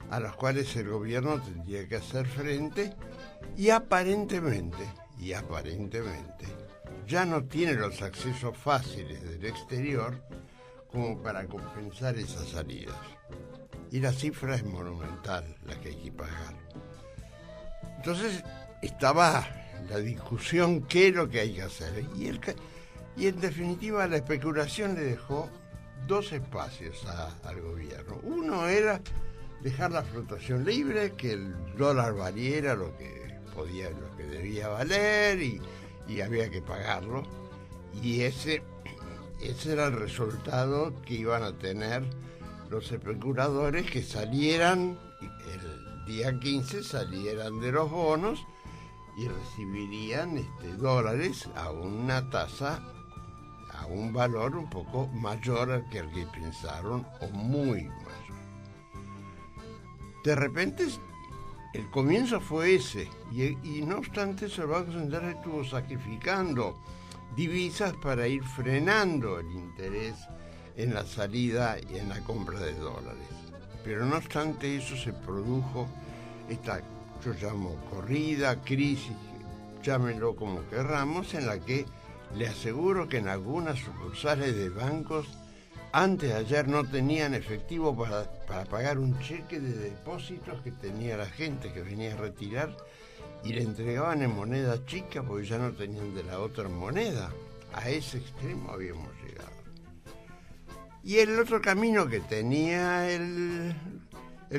Speaker 5: a los cuales el gobierno tendría que hacer frente y aparentemente ya no tiene los accesos fáciles del exterior como para compensar esas salidas. Y la cifra es monumental la que hay que pagar. Entonces estaba la discusión qué es lo que hay que hacer. Y en definitiva la especulación le dejó 2 espacios al gobierno. Uno era dejar la flotación libre, que el dólar valiera lo que debía valer y había que pagarlo. Y ese era el resultado que iban a tener los especuladores que salieran, el día 15 salieran de los bonos y recibirían dólares a una tasa, a un valor un poco mayor al que pensaron, o muy mayor. De repente, el comienzo fue ese, y no obstante eso, el Banco Central estuvo sacrificando divisas para ir frenando el interés en la salida y en la compra de dólares. Pero no obstante eso se produjo esta, yo llamo corrida, crisis, llámenlo como querramos, en la que le aseguro que en algunas sucursales de bancos antes de ayer no tenían efectivo para pagar un cheque de depósitos que tenía la gente que venía a retirar y le entregaban en moneda chica porque ya no tenían de la otra moneda. A ese extremo habíamos llegado. Y el otro camino que tenía el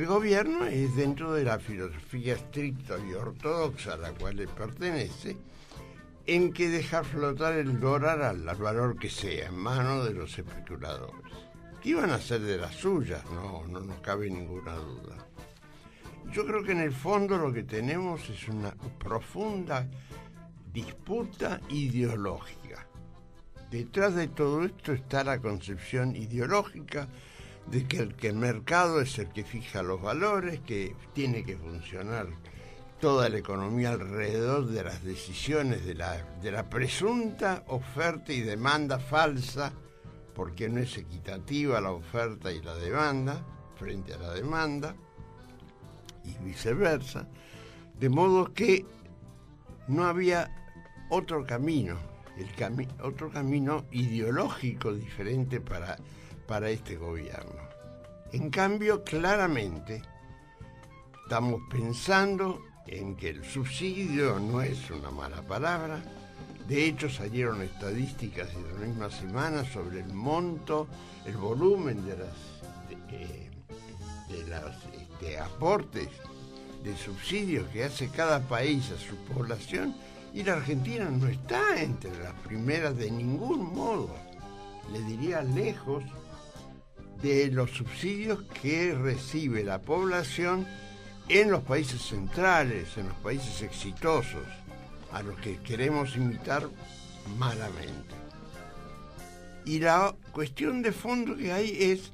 Speaker 5: gobierno es dentro de la filosofía estricta y ortodoxa a la cual le pertenece, en que dejar flotar el dólar al valor que sea, en manos de los especuladores, que iban a hacer de las suyas, no nos cabe ninguna duda. Yo creo que en el fondo lo que tenemos es una profunda disputa ideológica. Detrás de todo esto está la concepción ideológica de que el mercado es el que fija los valores, que tiene que funcionar toda la economía alrededor de las decisiones de la presunta oferta y demanda falsa, porque no es equitativa la oferta y la demanda frente a la demanda, y viceversa, de modo que no había otro camino, otro camino ideológico diferente para este gobierno. En cambio, claramente, estamos pensando en que el subsidio no es una mala palabra. De hecho, salieron estadísticas en la misma semana sobre el monto, el volumen de los aportes de subsidios que hace cada país a su población, y la Argentina no está entre las primeras de ningún modo. Le diría lejos de los subsidios que recibe la población en los países centrales, en los países exitosos, a los que queremos imitar malamente. Y la cuestión de fondo que hay es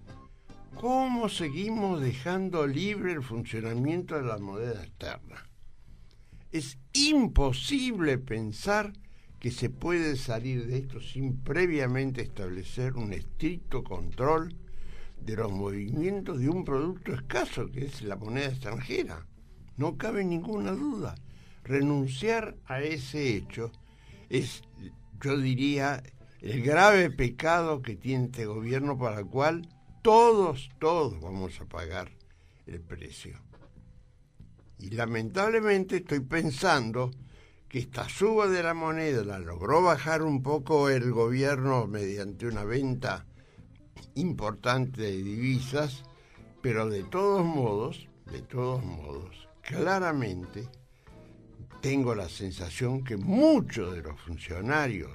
Speaker 5: cómo seguimos dejando libre el funcionamiento de la moneda externa. Es imposible pensar que se puede salir de esto sin previamente establecer un estricto control de los movimientos de un producto escaso que es la moneda extranjera. No cabe ninguna duda. Renunciar a ese hecho es, yo diría, el grave pecado que tiene este gobierno, para el cual todos vamos a pagar el precio. Y lamentablemente estoy pensando que esta suba de la moneda la logró bajar un poco el gobierno mediante una venta importante de divisas, pero de todos modos, claramente tengo la sensación que muchos de los funcionarios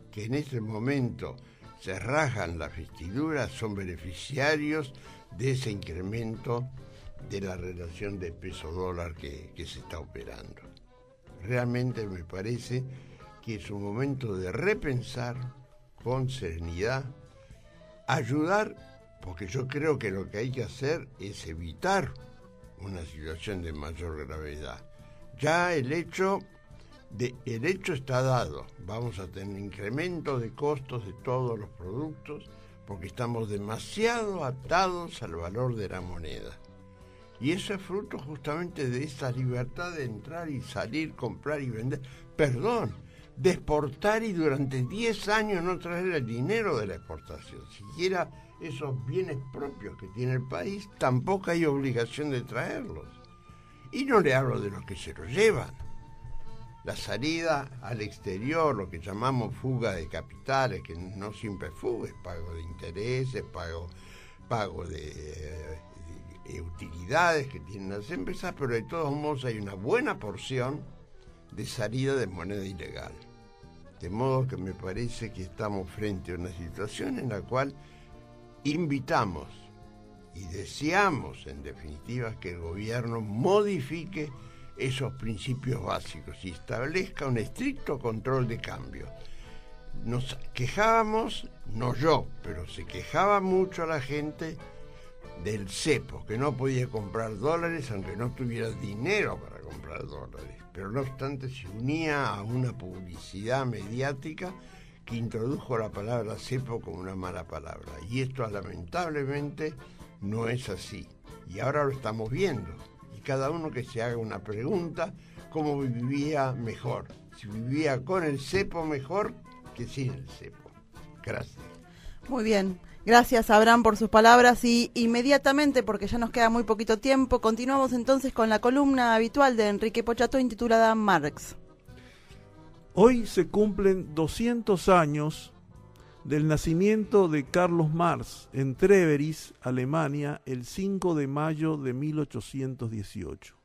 Speaker 5: que en este momento se rajan las vestiduras son beneficiarios de ese incremento de la relación de peso-dólar que se está operando. Realmente me parece que es un momento de repensar con serenidad, ayudar, porque yo creo que lo que hay que hacer es evitar una situación de mayor gravedad. Ya el hecho está dado. Vamos a tener incremento de costos de todos los productos porque estamos demasiado atados al valor de la moneda. Y eso es fruto justamente de esa libertad de entrar y salir, comprar y vender. De exportar y durante 10 años no traer el dinero de la exportación. Siquiera esos bienes propios que tiene el país, tampoco hay obligación de traerlos. Y no le hablo de los que se los llevan. La salida al exterior, lo que llamamos fuga de capitales, que no siempre es fuga, es pago de intereses, pago de utilidades que tienen las empresas, pero de todos modos hay una buena porción de salida de moneda ilegal. De modo que me parece que estamos frente a una situación en la cual invitamos y deseamos, en definitiva, que el gobierno modifique esos principios básicos y establezca un estricto control de cambio. nos quejábamos, no yo, pero se quejaba mucho la gente del cepo, que no podía comprar dólares aunque no tuviera dinero para comprar dólares. Pero no obstante se unía a una publicidad mediática que introdujo la palabra cepo como una mala palabra. Y esto lamentablemente no es así. Y ahora lo estamos viendo. Y cada uno que se haga una pregunta, ¿cómo vivía mejor? Si vivía con el cepo mejor que sin el cepo. Gracias.
Speaker 1: Muy bien. Gracias, Abraham, por sus palabras, y inmediatamente, porque ya nos queda muy poquito tiempo, continuamos entonces con la columna habitual de Enrique Pocható intitulada Marx.
Speaker 3: Hoy se cumplen 200 años del nacimiento de Carlos Marx en Treveris, Alemania, el 5 de mayo de 1818.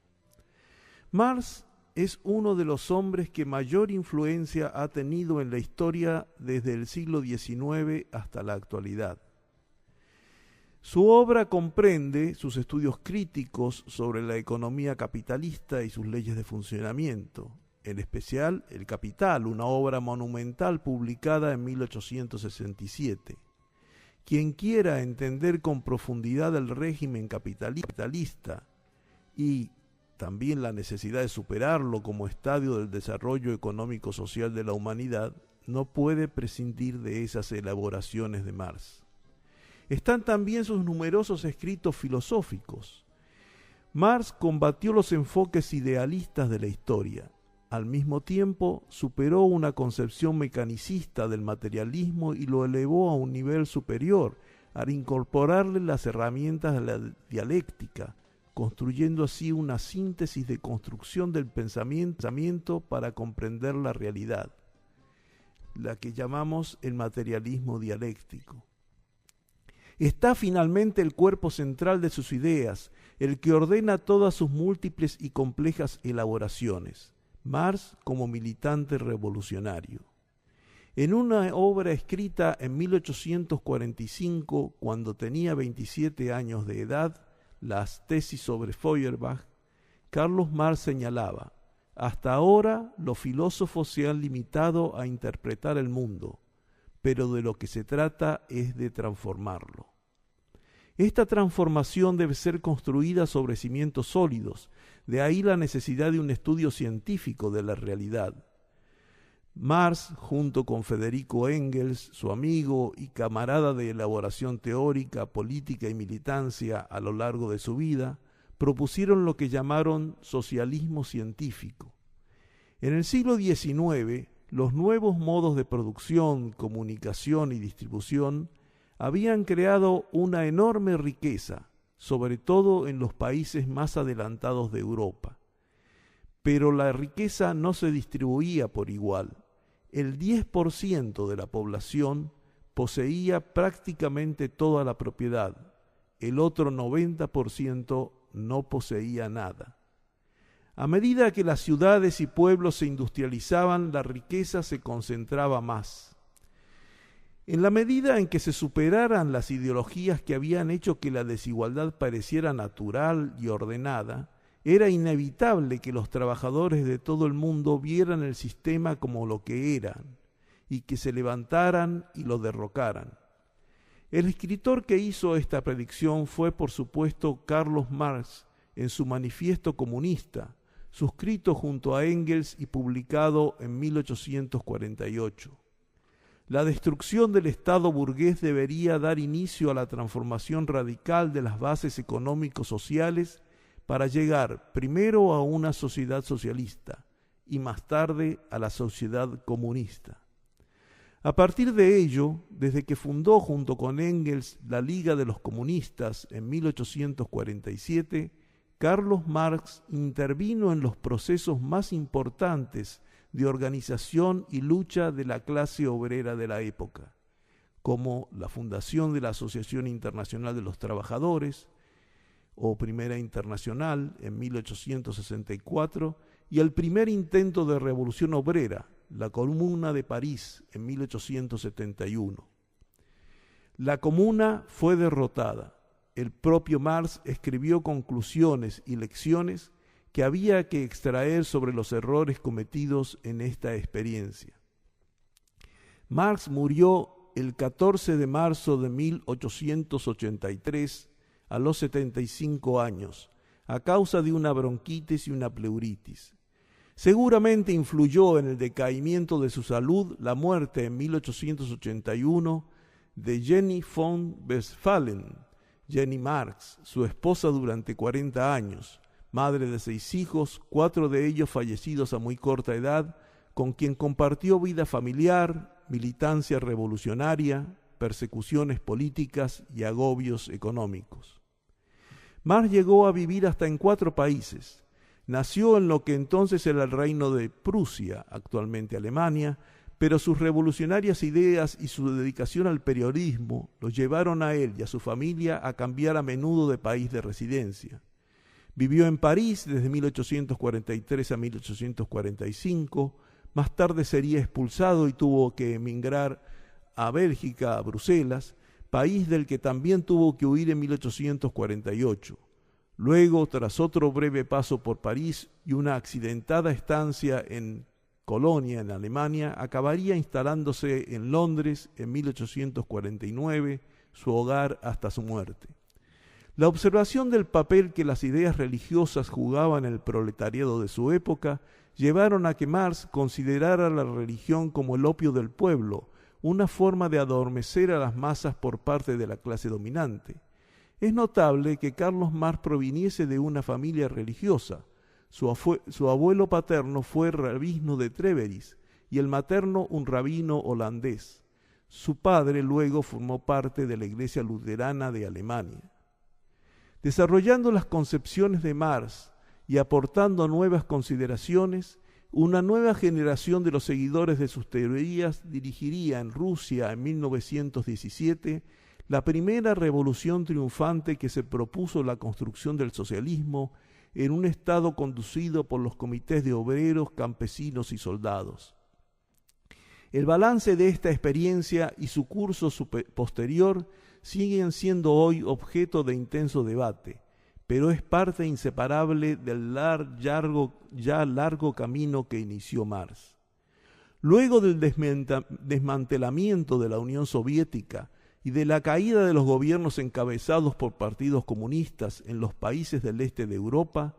Speaker 3: Marx es uno de los hombres que mayor influencia ha tenido en la historia desde el siglo XIX hasta la actualidad. Su obra comprende sus estudios críticos sobre la economía capitalista y sus leyes de funcionamiento, en especial El Capital, una obra monumental publicada en 1867. Quien quiera entender con profundidad el régimen capitalista y también la necesidad de superarlo como estadio del desarrollo económico-social de la humanidad, no puede prescindir de esas elaboraciones de Marx. Están también sus numerosos escritos filosóficos. Marx combatió los enfoques idealistas de la historia. Al mismo tiempo, superó una concepción mecanicista del materialismo y lo elevó a un nivel superior, al incorporarle las herramientas de la dialéctica, construyendo así una síntesis de construcción del pensamiento para comprender la realidad, la que llamamos el materialismo dialéctico. Está finalmente el cuerpo central de sus ideas, el que ordena todas sus múltiples y complejas elaboraciones, Marx como militante revolucionario. En una obra escrita en 1845, cuando tenía 27 años de edad, las tesis sobre Feuerbach, Carlos Marx señalaba: hasta ahora los filósofos se han limitado a interpretar el mundo, pero de lo que se trata es de transformarlo. Esta transformación debe ser construida sobre cimientos sólidos, de ahí la necesidad de un estudio científico de la realidad. Marx, junto con Federico Engels, su amigo y camarada de elaboración teórica, política y militancia a lo largo de su vida, propusieron lo que llamaron socialismo científico. En el siglo XIX, los nuevos modos de producción, comunicación y distribución habían creado una enorme riqueza, sobre todo en los países más adelantados de Europa. Pero la riqueza no se distribuía por igual. El 10% de la población poseía prácticamente toda la propiedad, el otro 90% no poseía nada. A medida que las ciudades y pueblos se industrializaban, la riqueza se concentraba más. En la medida en que se superaran las ideologías que habían hecho que la desigualdad pareciera natural y ordenada, era inevitable que los trabajadores de todo el mundo vieran el sistema como lo que eran, y que se levantaran y lo derrocaran. El escritor que hizo esta predicción fue, por supuesto, Carlos Marx, en su Manifiesto Comunista, suscrito junto a Engels y publicado en 1848. La destrucción del Estado burgués debería dar inicio a la transformación radical de las bases económico-sociales para llegar primero a una sociedad socialista y más tarde a la sociedad comunista. A partir de ello, desde que fundó junto con Engels la Liga de los Comunistas en 1847, Carlos Marx intervino en los procesos más importantes de organización y lucha de la clase obrera de la época, como la fundación de la Asociación Internacional de los Trabajadores, o Primera Internacional en 1864, y el primer intento de revolución obrera, la Comuna de París en 1871. La Comuna fue derrotada. El propio Marx escribió conclusiones y lecciones que había que extraer sobre los errores cometidos en esta experiencia. Marx murió el 14 de marzo de 1883 a los 75 años, a causa de una bronquitis y una pleuritis. Seguramente influyó en el decaimiento de su salud la muerte en 1881 de Jenny von Westphalen, Jenny Marx, su esposa durante 40 años, madre de 6 hijos, 4 de ellos fallecidos a muy corta edad, con quien compartió vida familiar, militancia revolucionaria, persecuciones políticas y agobios económicos. Marx llegó a vivir hasta en 4 países. Nació en lo que entonces era el reino de Prusia, actualmente Alemania, pero sus revolucionarias ideas y su dedicación al periodismo lo llevaron a él y a su familia a cambiar a menudo de país de residencia. Vivió en París desde 1843 a 1845, más tarde sería expulsado y tuvo que emigrar a Bélgica, a Bruselas, país del que también tuvo que huir en 1848. Luego, tras otro breve paso por París y una accidentada estancia en Colonia, en Alemania, acabaría instalándose en Londres en 1849, su hogar hasta su muerte. La observación del papel que las ideas religiosas jugaban en el proletariado de su época llevaron a que Marx considerara la religión como el opio del pueblo, una forma de adormecer a las masas por parte de la clase dominante. Es notable que Carlos Marx proviniese de una familia religiosa. Su abuelo paterno fue rabino de Treveris y el materno un rabino holandés. Su padre luego formó parte de la Iglesia Luterana de Alemania. Desarrollando las concepciones de Marx y aportando nuevas consideraciones, una nueva generación de los seguidores de sus teorías dirigiría en Rusia en 1917 la primera revolución triunfante que se propuso la construcción del socialismo en un Estado conducido por los comités de obreros, campesinos y soldados. El balance de esta experiencia y su curso posterior siguen siendo hoy objeto de intenso debate, pero es parte inseparable del largo camino que inició Marx. Luego del desmantelamiento de la Unión Soviética y de la caída de los gobiernos encabezados por partidos comunistas en los países del este de Europa,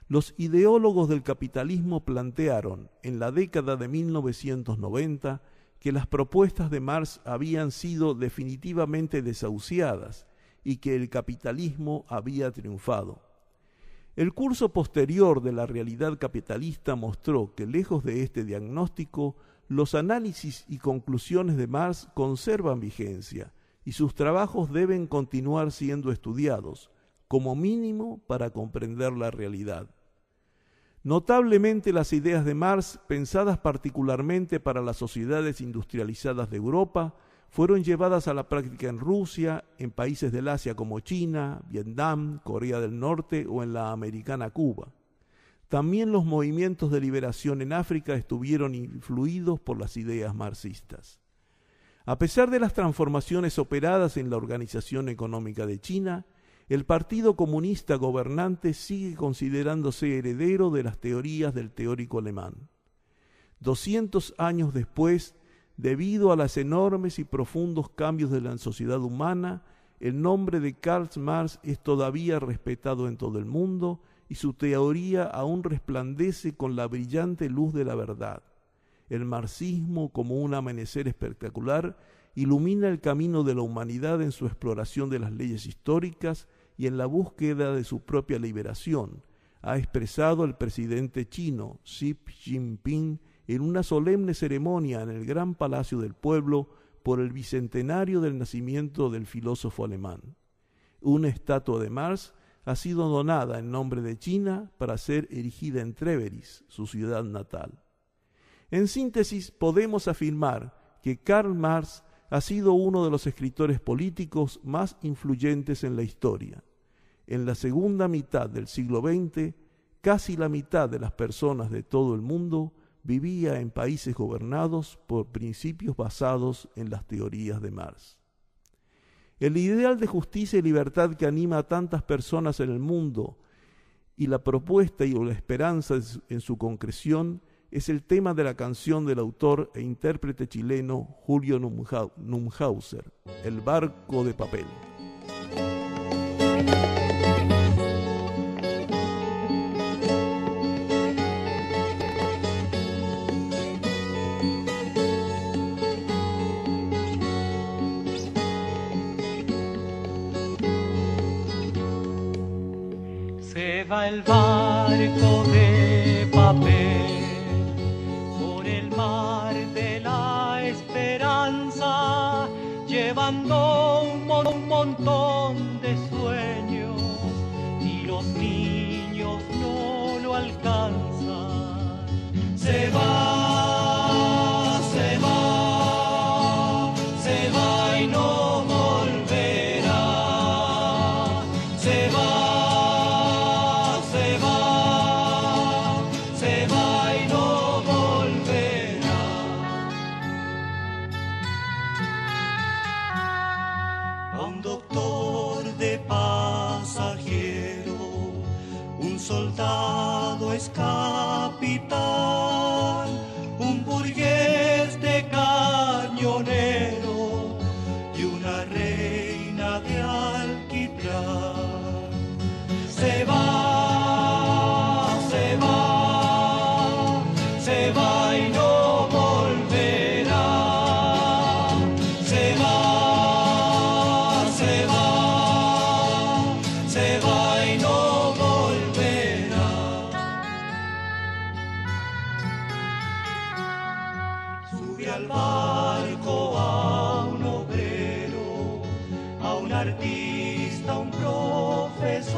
Speaker 3: los ideólogos del capitalismo plantearon en la década de 1990 que las propuestas de Marx habían sido definitivamente desahuciadas y que el capitalismo había triunfado. El curso posterior de la realidad capitalista mostró que, lejos de este diagnóstico, los análisis y conclusiones de Marx conservan vigencia y sus trabajos deben continuar siendo estudiados, como mínimo para comprender la realidad. Notablemente las ideas de Marx, pensadas particularmente para las sociedades industrializadas de Europa, fueron llevadas a la práctica en Rusia, en países del Asia como China, Vietnam, Corea del Norte o en la americana Cuba. También los movimientos de liberación en África estuvieron influidos por las ideas marxistas. A pesar de las transformaciones operadas en la organización económica de China, el Partido Comunista gobernante sigue considerándose heredero de las teorías del teórico alemán. 200 años después, debido a los enormes y profundos cambios de la sociedad humana, el nombre de Karl Marx es todavía respetado en todo el mundo y su teoría aún resplandece con la brillante luz de la verdad. El marxismo, como un amanecer espectacular, ilumina el camino de la humanidad en su exploración de las leyes históricas y en la búsqueda de su propia liberación, ha expresado el presidente chino Xi Jinping en una solemne ceremonia en el Gran Palacio del Pueblo por el bicentenario del nacimiento del filósofo alemán. Una estatua de Marx ha sido donada en nombre de China para ser erigida en Treveris, su ciudad natal. En síntesis, podemos afirmar que Karl Marx ha sido uno de los escritores políticos más influyentes en la historia. En la segunda mitad del siglo XX, casi la mitad de las personas de todo el mundo vivía en países gobernados por principios basados en las teorías de Marx. El ideal de justicia y libertad que anima a tantas personas en el mundo y la propuesta y la esperanza en su concreción es el tema de la canción del autor e intérprete chileno Julio Numhauser, El barco de papel.
Speaker 6: Se va el barco de papel por el mar de la esperanza, llevando un montón de sueños, y los niños no lo alcanzan. Se va, se va, se va y no volverá. Se va. Soldado es capitán, un burgués de cañonero y una reina de alquitrán. Se va, se va, se va y no volverá. Se va, se va, se va y no al barco a un obrero, a un artista, a un profesor,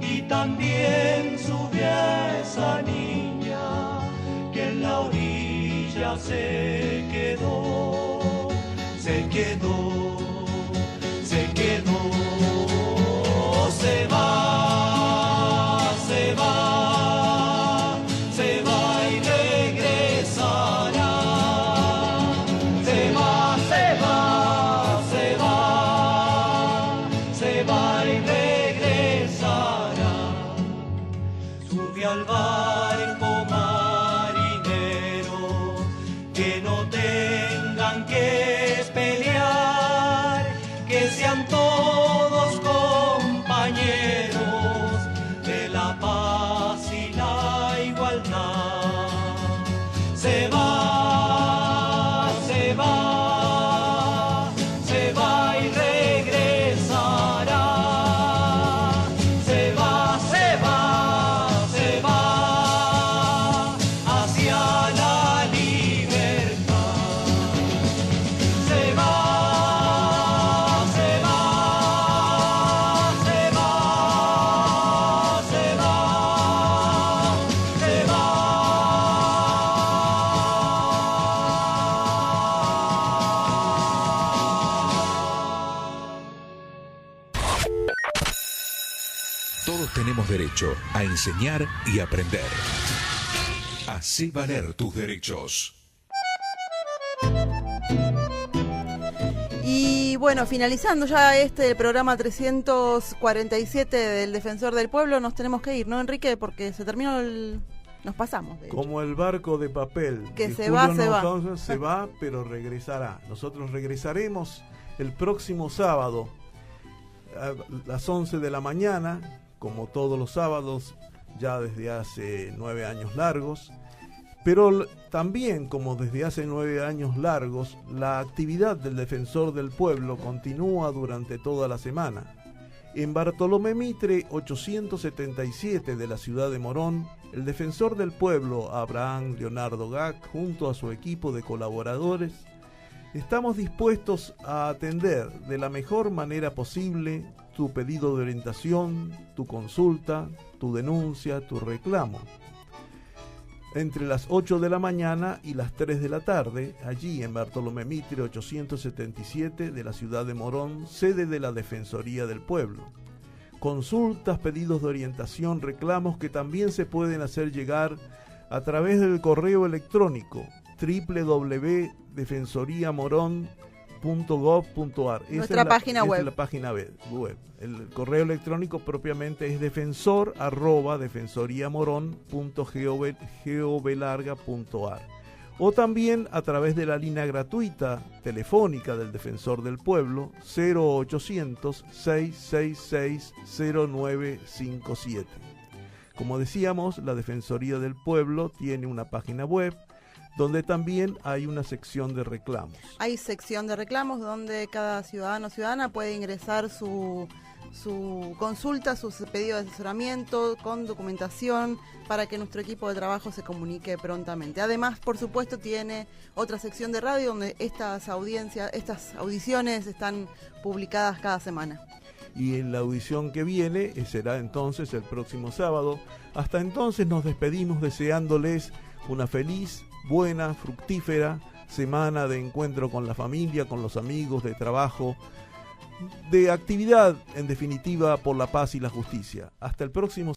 Speaker 6: y también sube a esa niña que en la orilla se quedó, se quedó, se quedó. Se va, se va, se va y regresará. Al barco marinero, que no tengan que pelear, que sean todos compañeros de la paz y la igualdad. Se va, se va, se va y regresará. Se va, se va.
Speaker 4: Tenemos derecho a enseñar y aprender. Hacé valer tus derechos.
Speaker 1: Y bueno, finalizando ya este programa 347 del Defensor del Pueblo, nos tenemos que ir, ¿no, Enrique? Porque se terminó nos pasamos.
Speaker 3: Como el barco de papel.
Speaker 1: Que se va,
Speaker 3: se va, pero regresará. Nosotros regresaremos el próximo sábado a las 11 de la mañana, como todos los sábados, ya desde hace 9 años largos, pero también como desde hace 9 años largos, la actividad del Defensor del Pueblo continúa durante toda la semana. En Bartolomé Mitre 877 de la ciudad de Morón, el Defensor del Pueblo, Abraham Leonardo Gac, junto a su equipo de colaboradores, estamos dispuestos a atender de la mejor manera posible tu pedido de orientación, tu consulta, tu denuncia, tu reclamo. Entre las 8 de la mañana y las 3 de la tarde, allí en Bartolomé Mitre 877 de la ciudad de Morón, sede de la Defensoría del Pueblo. Consultas, pedidos de orientación, reclamos que también se pueden hacer llegar a través del correo electrónico www.defensoriamoron .gov.ar.
Speaker 1: Nuestra página web.
Speaker 3: Esa es la página web. El correo electrónico propiamente es defensor@defensoriamoron.gov.ar. O también a través de la línea gratuita telefónica del Defensor del Pueblo 0800-666-0957. Como decíamos, la Defensoría del Pueblo tiene una página web donde también hay una sección de reclamos.
Speaker 1: Hay sección de reclamos donde cada ciudadano o ciudadana puede ingresar su consulta, su pedido de asesoramiento con documentación para que nuestro equipo de trabajo se comunique prontamente. Además, por supuesto, tiene otra sección de radio donde estas audiciones están publicadas cada semana.
Speaker 3: Y en la audición que viene será entonces el próximo sábado. Hasta entonces nos despedimos deseándoles una feliz, buena, fructífera semana de encuentro con la familia, con los amigos, de trabajo, de actividad, en definitiva, por la paz y la justicia. Hasta el próximo